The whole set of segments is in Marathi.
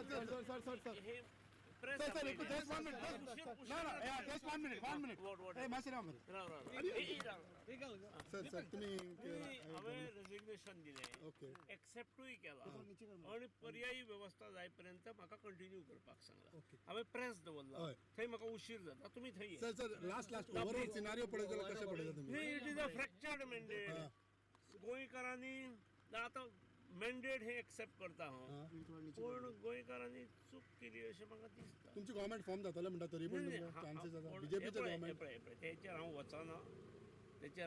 हे press Sir, आपल्याला- just 1 minute. Just 1 minute. What? Hey, Mashiram. Rao. Sir, तुम्ही हांवें रेजिग्नेशन दिलें, ओके. एक्सेप्टूय केला आनी पर्यायी व्यवस्था जाय पर्यंत म्हाका कंटिन्यू करपाक सांगला. ओके. हांवें प्रेस दवरला, हय. थंय म्हाका उशीर जाता, तुमी थंय ये. सर लास्ट ओवरऑल सिनारिओ पळयत जाल्यार कशें पळयता तुम्ही? It is a fractured mandate. गोंयकारांनी आतां मॅन्डेट हे एक्सेप्ट करता हांव, पूण गोंयकारांनी चूक केली अशें म्हाका दिसता. तुमची गव्हर्मेंट फॉर्म जाताले म्हणटा तरी पण चान्सेस आसा बीजेपीचे गव्हर्मेंट. तेचेर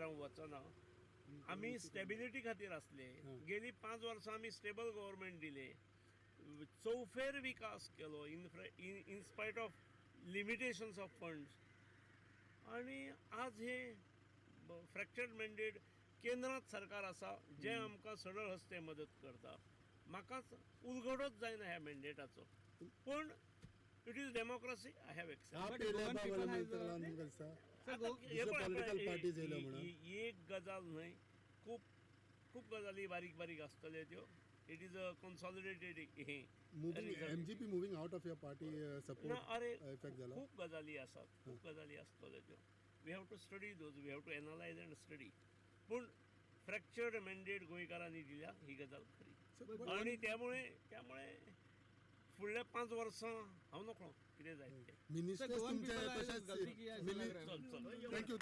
हांव वचना. आमी स्टेबिलिटी खातीर आसले, गेली 5 वर्सां आमी स्टेबल गव्हर्मेंट दिले, चौफेर विकास केलो in spite of limitations of funds. आनी आज हे फ्रॅक्चर्ड मॅन्डेट केंद्रांत सरकार आसा जे आमकां सरळ हस्ते मदत करता. म्हाकाच उलगडोच जायना ह्या मॅन्डेटाचो, पूण it is democracy. I have accept. एक गजाल न्हय, खूब गजाली बारीक आसतल्यो त्यो. इट इज अ कन्सॉलिडेटेड हे MGP moving out of your party support effect जाला. खूब गजाली आसात, खूब गजाली आसतल्यो त्यो. We have to study those, we have to analyse and study. पूण फ्रॅक्चर्ड मॅन्डेट गोंयकारांनी दिल्या ही गजाल खरी. आनी त्यामुळे फुडल्या 5 वर्सां हांव नकळो कितें जायत तें. मिनिस्टर्स तुमचे तशेंच चल. थँक्यू.